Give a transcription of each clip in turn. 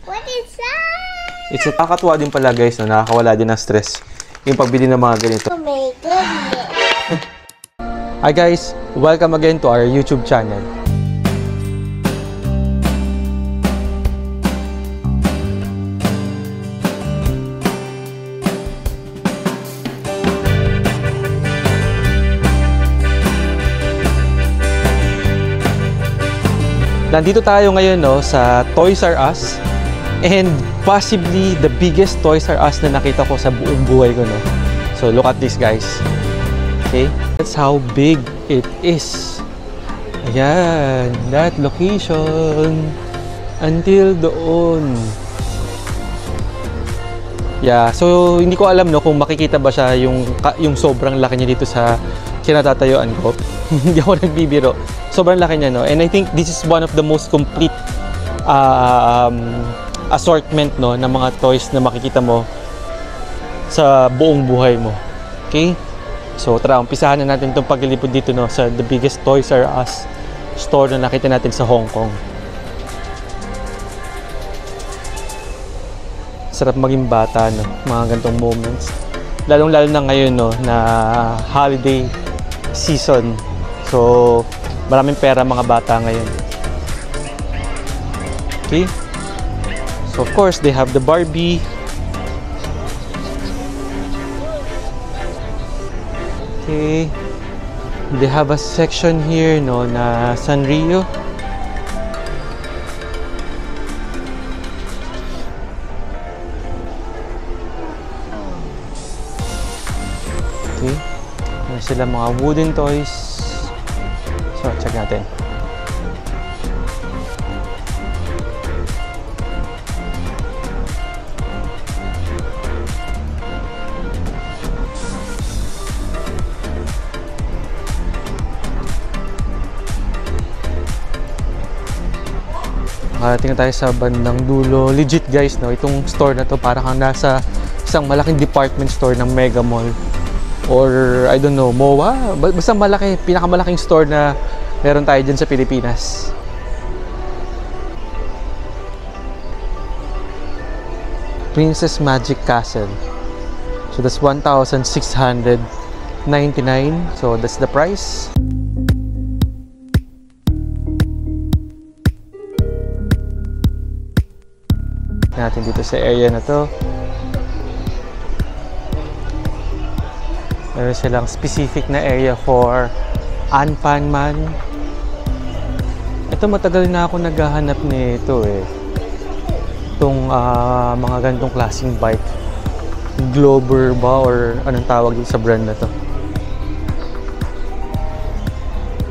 What is that? It's nakakatuwa din pala guys, no? Nakakawala din ng stress yung pagbili ng mga ganito. Oh my goodness. Hi guys, welcome again to our YouTube channel. Nandito tayo ngayon sa Toys R Us and possibly the biggest Toys R Us na nakita ko sa buong buhay ko. So look at this guys. Okay, that's how big it is. Ayan, that location until doon. Yeah, so hindi ko alam kung makikita ba siya yung sobrang laki niya dito sa kinatatayuan ko. Hindi ako nagbibiro. Sobrang laki niya, and I think this is one of the most complete assortment ng mga toys na makikita mo sa buong buhay mo. Okay? So tara, umpisahan na natin itong paglilipod dito sa the biggest Toys R Us store na nakita natin sa Hong Kong. Sarap maging bata, mga ganitong moments. Lalong-lalo na ngayon, na holiday season. So maraming pera mga bata ngayon. Okay? So of course, they have the Barbie. Okay. They have a section here, na Sanrio. Okay. Meron sila mga wooden toys. So, check natin. Tingnan tayo sa bandang dulo. Legit guys, itong store na to para kang nasa isang malaking department store ng Mega Mall. Or, I don't know, MOA. Basta malaki, pinakamalaking store na meron tayo dyan sa Pilipinas. Princess Magic Castle. So, that's 1,699. So, that's the price. Natin dito sa area na to. Meron silang specific na area for Anpanman. Ito matagal na ako naghahanap nito Itong mga ganitong klaseng bike. Glober ba or anong tawag dito sa brand na to.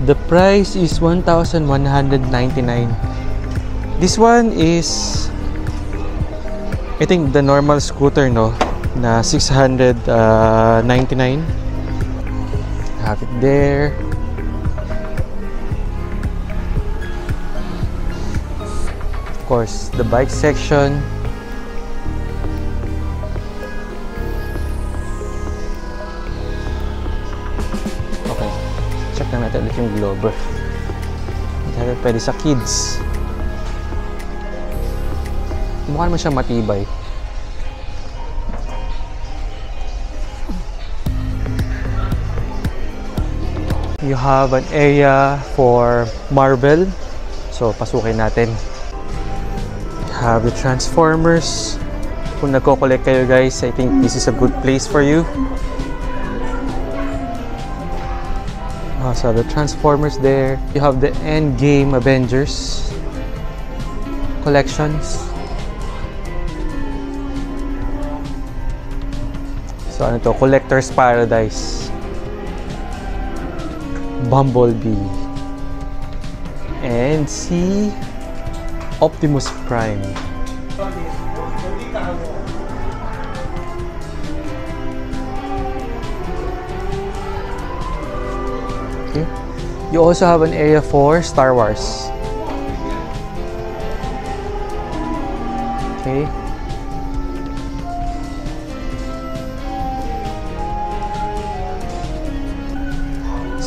The price is 1,199. This one is I think the normal scooter na 699. Have it there. Of course, the bike section. Okay, check na natin ulit yung Glober. Pwede sa kids. Mukha naman siya matibay. You have an area for Marvel. So, pasukin natin. You have the Transformers. Kung nagko-collect kayo guys, I think this is a good place for you. So, the Transformers there. You have the Endgame Avengers collections. So ano to? Collector's Paradise. Bumblebee. And si Optimus Prime. Okay. You also have an area for Star Wars. Okay.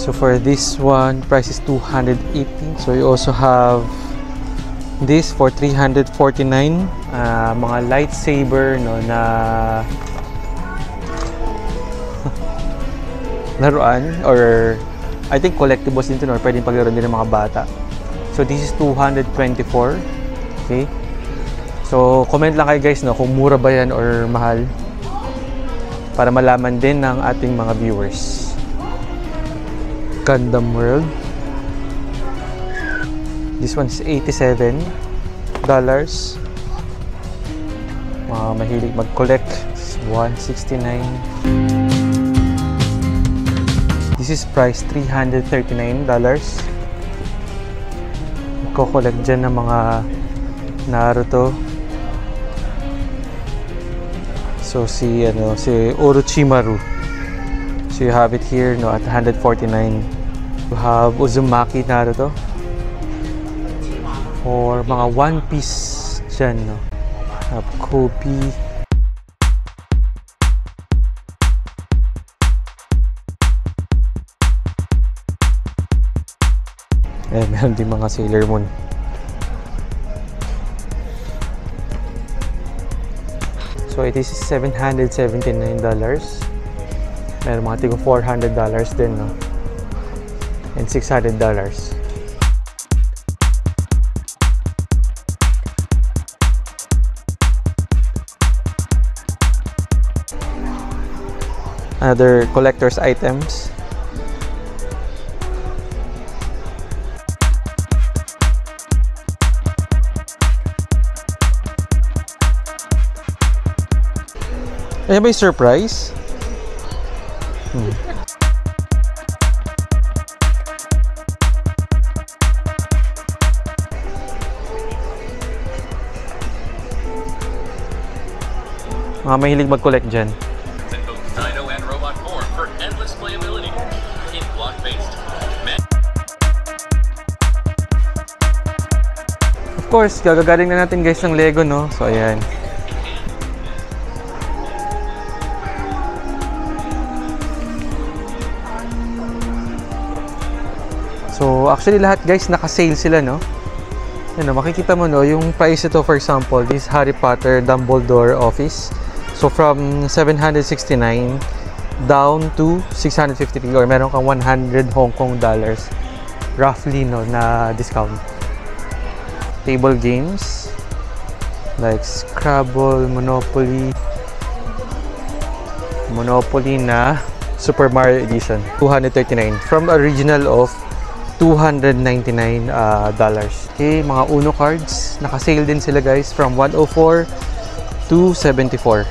So for this one, price is 218. So you also have This for 349. Mga lightsaber, no, na laruan, or I think collectibles din ito, no, or pwedeng paglaro din ng mga bata. So this is 224. Okay. So comment lang kayo guys, no, kung mura ba yan or mahal, para malaman din ng ating mga viewers. Gundam World. This one is $87. Mga mahilig mag-collect. $169. This is price $339. Magko-collect dyan ng mga Naruto. So si Orochimaru. So you have it here, no, at $149. You have Uzumaki Naruto. For mga One Piece dyan, no. Have Kobe. Meron din mga Sailor Moon. So it is $779. Meron mga tigong $400 din, no? And $600. Another collector's items. Ayan ba yung surprise? Mga mahilig mag-collect dyan. Dino and robot form for endless playability in block-based. Of course, gagagaling na natin guys ng Lego, no? So ayan. So actually lahat guys naka-sale sila, no? Ano, makikita mo, no, yung price ito, for example, this Harry Potter Dumbledore office. So from 769 down to 653, or meron kang 100 Hong Kong dollars roughly, no, na discount. Table games like Scrabble, Monopoly na Super Mario Edition, 239 from original of $299. Okay, mga Uno cards, naka-sale din sila guys from 104 to 74.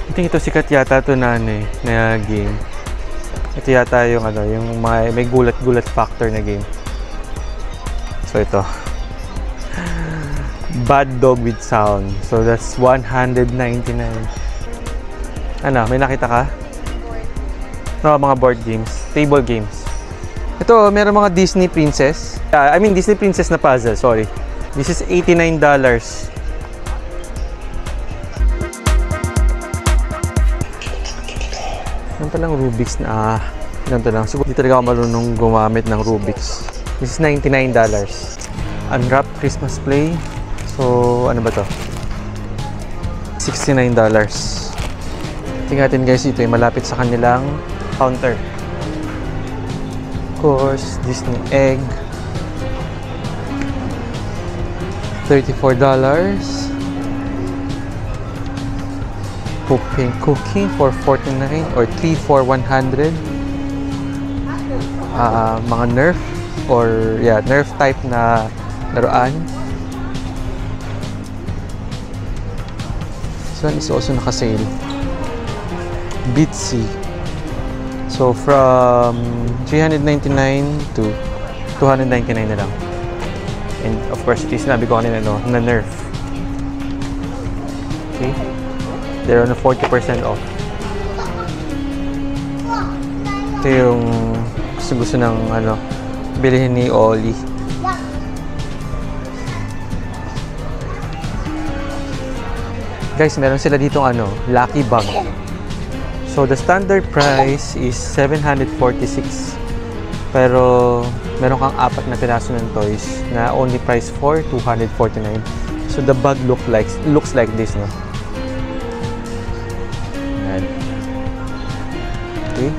I think ito sikat yata ito na na game. Ito yata yung yung may gulat-gulat factor na game. So ito. Bad Dog with Sound. So that's $199. Ano, may nakita ka? No, mga board games, table games. Ito, meron mga Disney Princess. Disney Princess na puzzle, sorry. This is $89. Yan palang Rubik's na ganito lang. Siguro dito talaga ako marunong gumamit ng Rubik's. This is $99. Unwrapped Christmas Play. So, ano ba to? $69. Tingnan natin guys, ito ay malapit sa kanilang counter. Of course, Disney Egg. $34. Cooking for $49 or 3 for $100. Mga Nerf or Nerf type na laruan. This one is also naka-sale. Bitsy. So from $399 to $299 na lang. And of course, ito yung sinabi ko kanina, no, na Nerf. Okay. They're on a 40% off. Ito yung gusto ng bilihin ni Oli. Guys, meron sila ditong Lucky Bag. So, the standard price is 746. Pero, meron kang 4 na piraso ng toys na only price for 249. So, the bag looks like this, no? Ayan. Okay.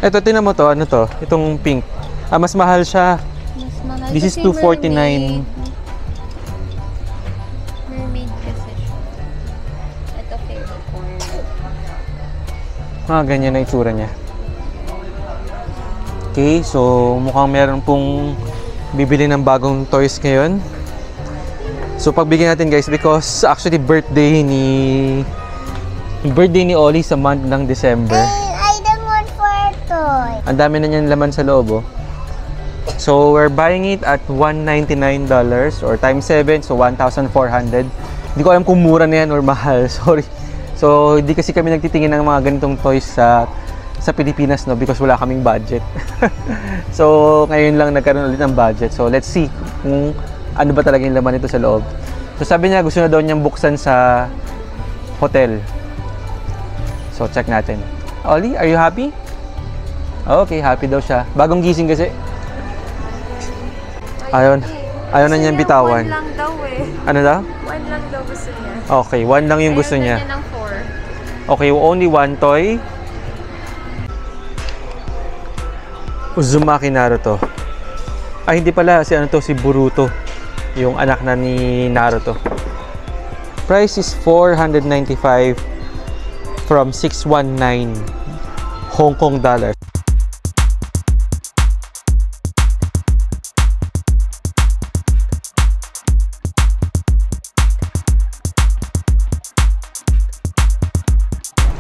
Ito, tinan mo to. Ano to? Itong pink. Mas mahal siya. Mas mahal. This is Kasi 249. Mermaid kasi siya. Ito favorite ko. Ganyan na itsura niya. Okay, so mukhang meron pong bibili ng bagong toys ngayon. So pagbigyan natin guys because actually birthday ni Oli sa month ng December. I don't want for a toy. Ang dami na niyan laman sa loob, oh. So we're buying it at $199 or times 7, so 1,400. Hindi ko alam kung mura na yan or mahal, sorry. So hindi kasi kami nagtitingin ng mga ganitong toys sa Pilipinas, no, because wala kaming budget. So ngayon lang nagkaroon ulit ng budget. So let's see kung ano ba talaga yung laman nito sa loob. So sabi niya gusto na daw niyang buksan sa hotel. So check natin. Ollie, are you happy? Okay, happy daw siya. Bagong gising kasi. Ayaw na niyang bitawan. 1 lang daw eh. Ano daw? 1 lang daw gusto niya. Okay, 1 lang yung gusto niya. Ayaw na niya ng 4. Okay, only 1 toy. Uzumaki Naruto. Ay, hindi pala. Si ano to? Si Boruto. Yung anak na ni Naruto. Price is $495 from 619 Hong Kong dollars.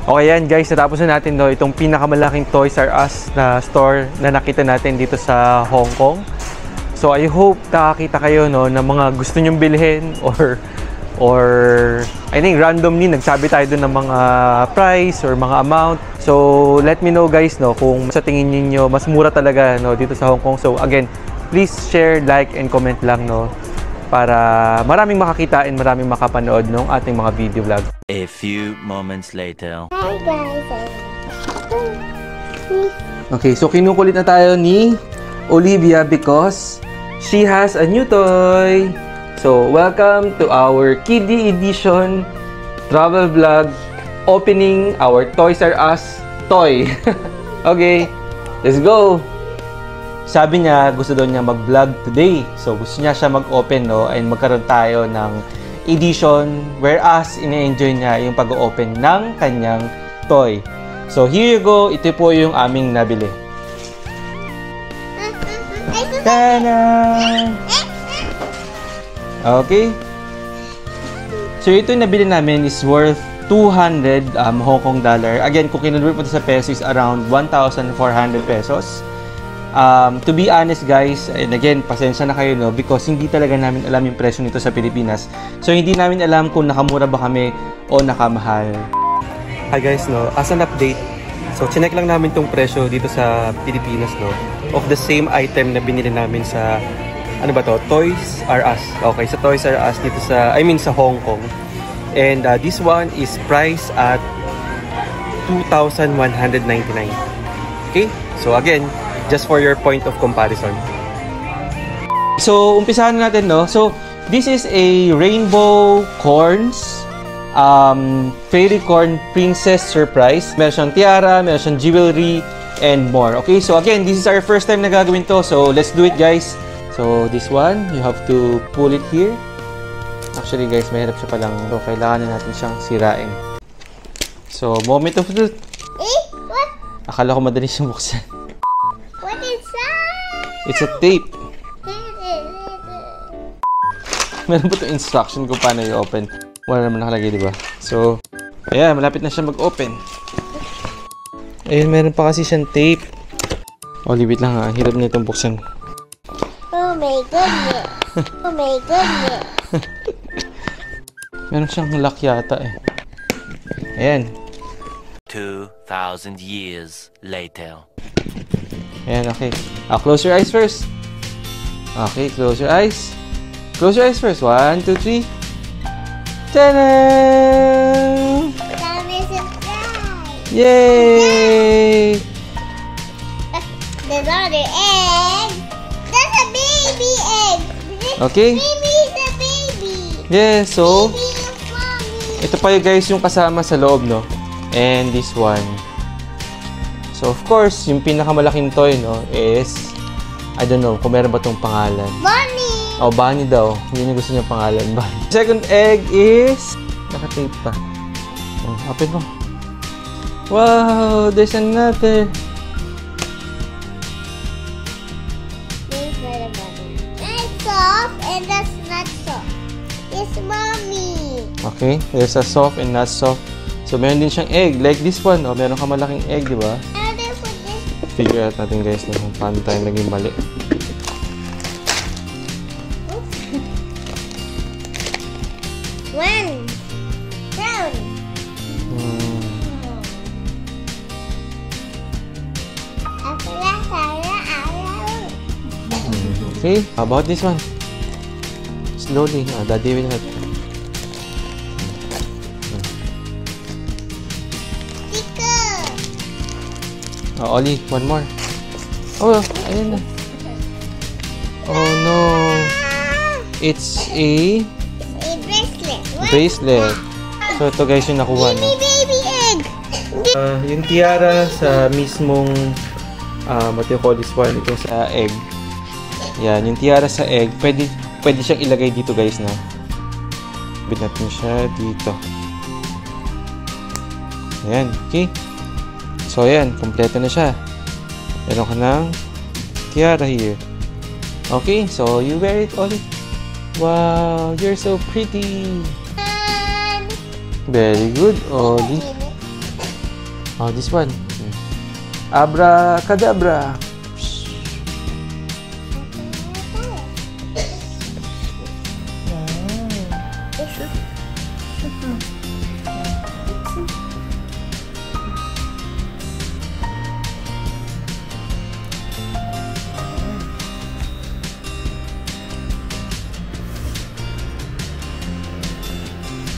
Okay yan guys, natapos na natin itong pinakamalaking Toys R Us na store na nakita natin dito sa Hong Kong. So I hope nakakita kayo ng mga gusto nyong bilhin or I think randomly nagsabi tayo dun ng mga price or mga amount. So let me know guys kung sa tingin niyo mas mura talaga dito sa Hong Kong. So again, please share, like and comment lang para maraming makakita and maraming makapanood ng ating mga video vlog. A few moments later. Hi guys. Okay, so kinukulit na tayo ni Olivia because she has a new toy. So, welcome to our Kiddie Edition travel vlog opening our Toys R Us toy. Okay, let's go! Sabi niya, gusto daw niya mag-vlog today. So, gusto niya siya mag-open, and magkaroon tayo ng edition whereas ine-enjoy niya yung pag-open ng kanyang toy. So, here you go. Ito po yung aming nabili. Tada! Okay. So, ito yung nabili namin is worth 200 Hong Kong dollar. Again, kung kinonvert mo ito sa peso is around 1,400 pesos. To be honest guys, and again, pasensya na kayo because hindi talaga namin alam yung presyo nito sa Pilipinas. So hindi namin alam kung nakamura ba kami o nakamahal. Hi guys, as an update, so chinek lang namin tong presyo dito sa Pilipinas of the same item na binili namin sa Toys R Us. Okay, sa Toys R Us dito sa Hong Kong. And this one is priced at 2,199. Okay? So again, just for your point of comparison. So, umpisahan natin, So, this is a Rainbow Corns Fairy Corn Princess Surprise. Meron siyang tiara, meron siyang jewelry, and more. Okay, so again, this is our first time na gagawin to. So, let's do it, guys. So, this one, you have to pull it here. Actually, guys, mahirap siya palang. So, kailangan na natin siyang sirain. So, moment of truth. What? Akala ko madali siyang buksan. What is that? It's a tape. Meron po itong instruction kung paano i-open. Wala naman nakalagay, diba? So, ayan, malapit na siya mag-open. Ayun, meron pa kasi siyang tape. Oh, libit lang ha. Hirap na itong buksan. Oh my goodness. Oh my goodness. Meron siyang lock yata eh. Ayan. 2,000 years later. Ayan, okay. Close your eyes first. Okay, close your eyes. Close your eyes first. 1, 2, 3. Ta-da! Dami surprise. Yay! There's another egg. That's a baby egg. Okay. Baby is a baby. Yeah, so Baby is mommy. ito pa yung guys yung kasama sa loob, no? And this one. So, of course, yung pinakamalaking toy, no, is, I don't know, kung meron ba itong pangalan. Bunny. Oh, Bunny daw. Yun yung gusto niya pangalan, Bunny. Second egg is, nakatape pa. Oh, open mo. Wow, there's another. This is a bunny. That's soft and that's not soft. It's mommy. Okay, there's a soft and not soft. So, meron din siyang egg. Like this one, oh, meron ka malaking egg, di ba? How do I put this? Figure out natin guys na kung paano tayo naging mali. One. Brown. Okay, how about this one? Slowly, Daddy will help. Sticker. Oh, Ollie, one more. Oh, ayun na. Oh no. It's a A bracelet. What? bracelet. So ito guys yung nakuha Baby, niya. baby egg. Yung tiara sa mismong what you call this one, ito sa egg. Yan, yung tiara sa egg, pwede siyang ilagay dito guys, no? Bit natin siya dito. Ayan, okay. So ayan, kompleto na siya. Meron ka ng tiara here. Okay, so you wear it, Ollie. Wow, you're so pretty. Very good, Ollie. Oh, this one. Abracadabra.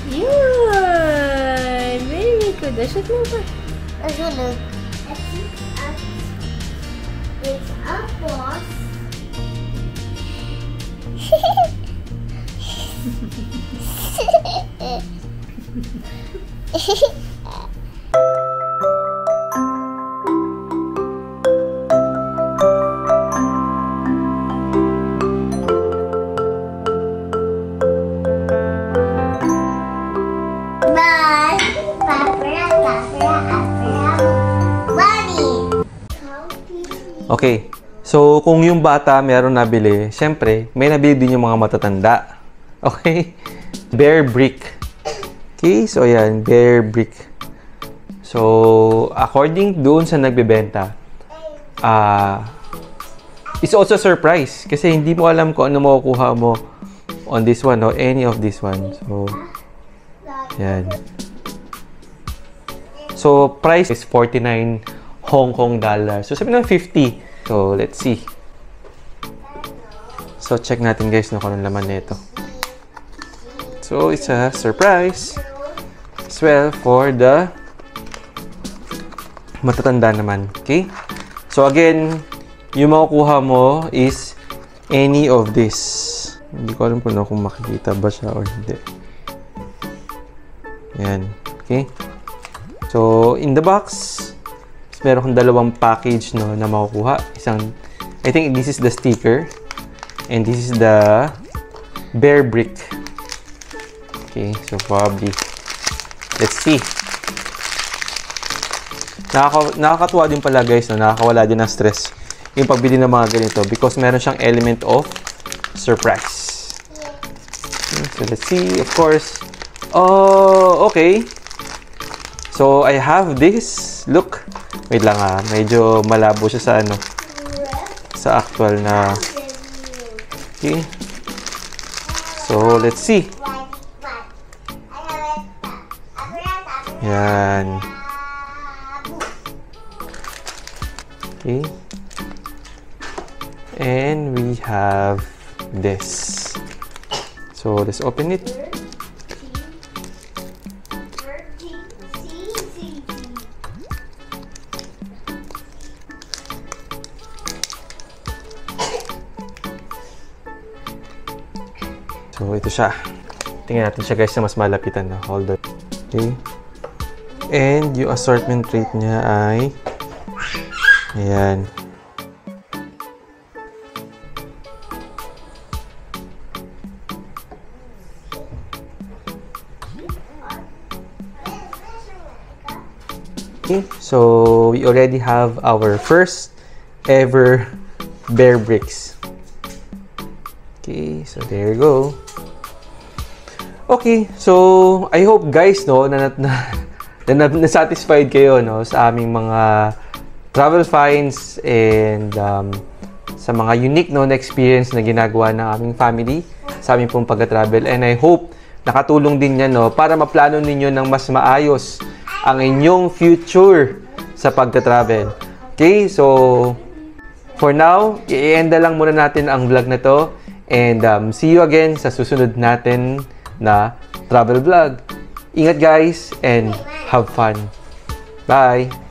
Yun! Very good. Shoot mo pa. Look. It's a boss. Okay. So, kung yung bata meron nabili, syempre, may nabili din yung mga matatanda. Okay? Bear Brick. Okay? So, ayan. Bear Brick. So, according doon sa nagbebenta, it's also a surprise. Kasi hindi mo alam kung ano makukuha mo on this one or any of this one. So, ayan. So, price is 49 Hong Kong dollars. So, sabi ng 50. So, let's see. So, check natin guys no, kung anong laman nito. So, it's a surprise as well for the matatanda naman. Okay? So, again, yung makukuha mo is any of this. Hindi ko alam kung makikita ba siya or hindi. Ayan. Okay? So, in the box, meron kang dalawang package no, na makukuha. Isang, I think this is the sticker. And this is the Bear Brick. Okay, so probably. Let's see. Nakakatuwa din pala guys, no? Nakakawala din ng stress yung pagbili ng mga ganito because meron siyang element of surprise. Okay, so let's see, of course. Oh, okay. So I have this. Look. Wait lang medyo malabo siya sa ano. Sa actual na. Okay. So let's see. Yan. Okay. And we have this. So let's open it. So, ito siya. Tingnan natin siya guys na mas malapitan. No? Hold on. Okay. And yung assortment rate niya ay ayan. Okay, so we already have our first ever bear bricks. Okay, so there you go. Okay, so I hope guys no na satisfied kayo no sa aming mga travel finds and sa mga unique no na experience na ginagawa ng aming family sa aming pong pagka-travel, and I hope nakatulong din yan no para maplano ninyo ng mas maayos ang inyong future sa pagta-travel. Okay, so for now, i-enda lang muna natin ang vlog na to, and see you again sa susunod natin na travel vlog. Ingat guys and have fun. Bye!